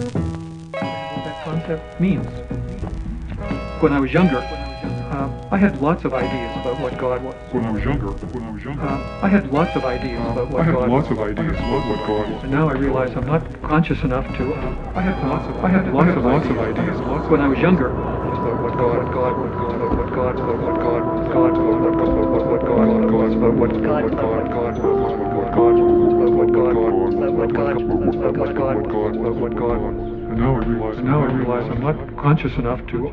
What that concept means. When I was younger, I had lots of ideas about what God was. When I was younger, I had lots of ideas about what God was. And now I realize I'm not conscious enough to. I had lots of ideas. When I was younger, about what God was, about what God was, about what God was, about what God was, about what God was, about what God was. And now I realize I'm not conscious enough to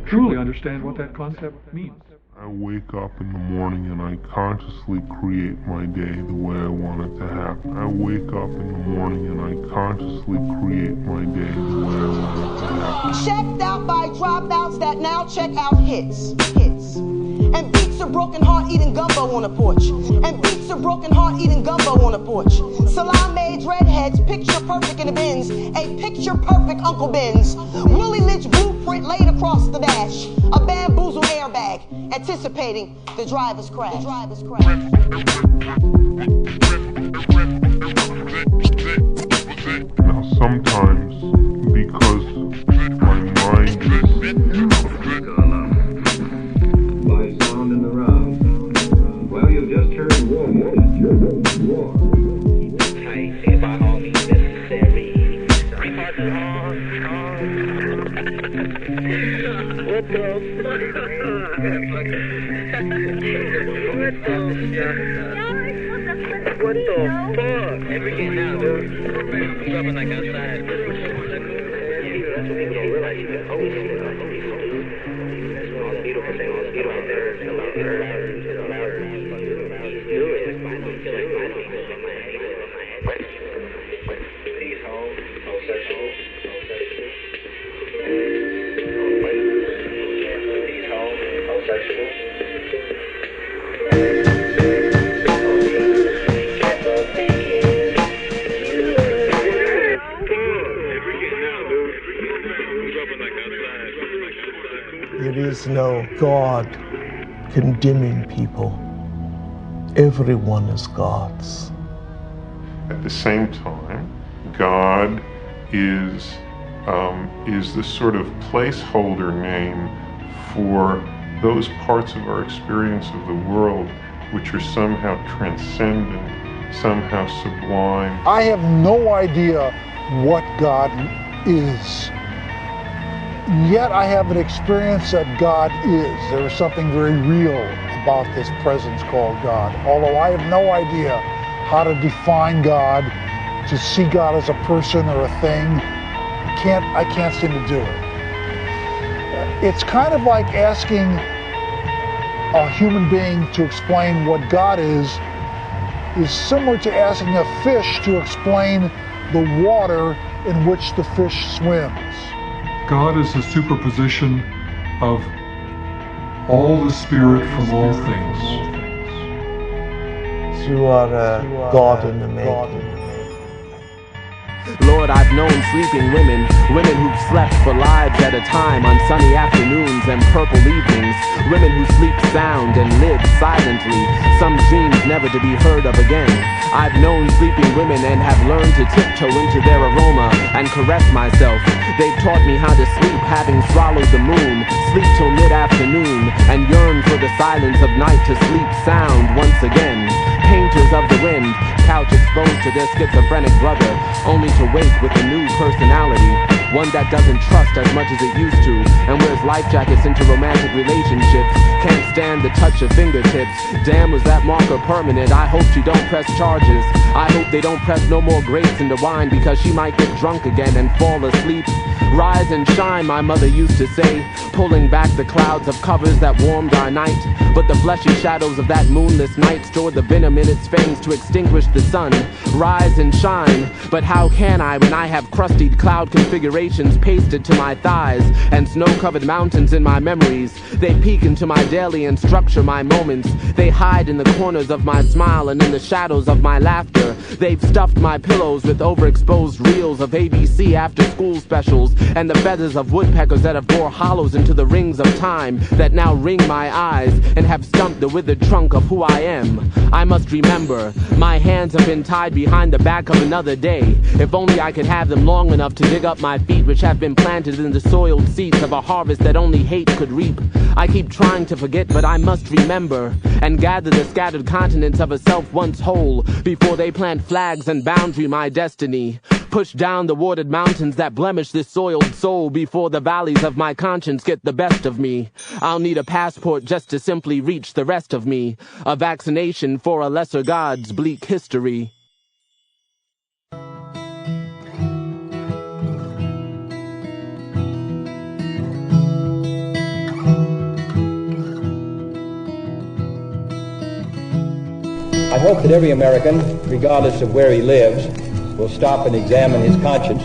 truly understand what that concept means. I wake up in the morning and I consciously create my day the way I want it to happen. I wake up in the morning and I consciously create my day the way I want it to happen. Checked out by dropouts that now check out hits. And beats a broken heart eating gumbo on a porch. And beats a broken heart eating gumbo on a porch. Salami dreadheads, picture perfect in the bins. A picture perfect Uncle Ben's. Willie Lynch blueprint laid across the dash. A bamboozle airbag, anticipating the driver's crash. Now sometimes, because my mind is by sound in the round. Well, you just heard war. Tight, by all means necessary. What the fuck? What the fuck? Hey, we're getting out, dude. I'm dropping like outside. That's what people don't realize. You can always see it. That's when all the beautiful things out there. It's louder. Do it. These homosexual. These homosexual. There is no God condemning people. Everyone is God's. at the same time. God is the sort of placeholder name for those parts of our experience of the world which are somehow transcendent, somehow sublime. I have no idea what God is. Yet I have an experience that God is. There is something very real about this presence called God. Although I have no idea how to define God, to see God as a person or a thing, I can't seem to do it. It's kind of like asking a human being to explain what God is similar to asking a fish to explain the water in which the fish swims. God is the superposition of all the spirit from all things. You are a God in the making. Lord, I've known sleeping women who've slept for lives at a time on sunny afternoons and purple evenings, women who sleep sound and live silently, some dreams never to be heard of again. I've known sleeping women and have learned to tiptoe into their aroma and caress myself. They've taught me how to sleep, having swallowed the moon, sleep till mid-afternoon, and yearn for the silence of night to sleep sound once again. Painters of the wind, couch exposed to their schizophrenic brother, only to wake with a new personality, one that doesn't trust as much as it used to, and wears life jackets into romantic relationships, can't stand the touch of fingertips. Damn, was that marker permanent? I hope she don't press charges. I hope they don't press no more grapes into wine, because she might get drunk again and fall asleep. Rise and shine, my mother used to say, pulling back the clouds of covers that warmed our night. But the fleshy shadows of that moonless night stored the venom in its fangs to extinguish the sun. Rise and shine, but how can I when I have crusty cloud configurations generations pasted to my thighs, and snow-covered mountains in my memories. They peek into my daily and structure my moments. They hide in the corners of my smile and in the shadows of my laughter. They've stuffed my pillows with overexposed reels of ABC after-school specials, and the feathers of woodpeckers that have bored hollows into the rings of time that now ring my eyes and have stumped the withered trunk of who I am. I must remember, my hands have been tied behind the back of another day. If only I could have them long enough to dig up my feet, which have been planted in the soiled seeds of a harvest that only hate could reap. I keep trying to forget, but I must remember, and gather the scattered continents of a self once whole, before they plant flags and boundary my destiny. Push down the watered mountains that blemish this soiled soul, before the valleys of my conscience get the best of me. I'll need a passport just to simply reach the rest of me, a vaccination for a lesser god's bleak history. I hope that every American, regardless of where he lives, will stop and examine his conscience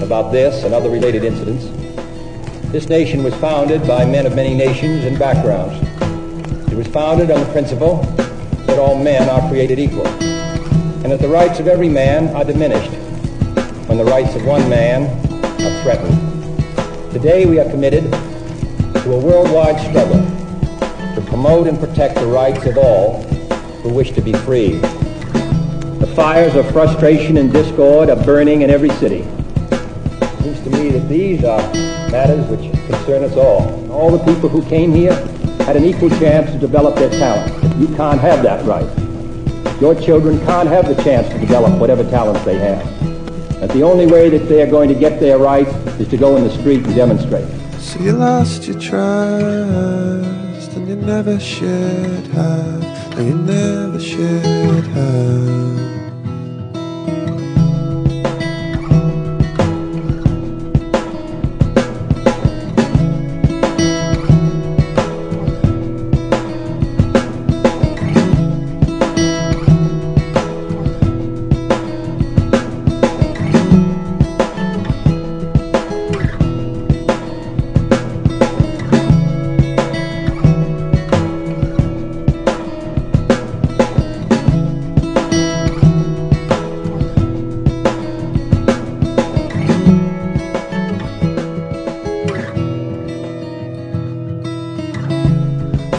about this and other related incidents. This nation was founded by men of many nations and backgrounds. It was founded on the principle that all men are created equal, and that the rights of every man are diminished when the rights of one man are threatened. Today we are committed to a worldwide struggle to promote and protect the rights of all who wish to be free. The fires of frustration and discord are burning in every city. It seems to me that these are matters which concern us all. All the people who came here had an equal chance to develop their talent. You can't have that right. Your children can't have the chance to develop whatever talents they have. And the only way that they are going to get their rights is to go in the street and demonstrate. So you lost your trust, and you never should have, and you never should have.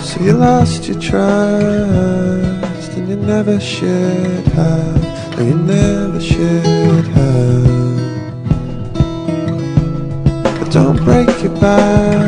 So you lost your trust, and you never should have, and you never should have. But don't break your back.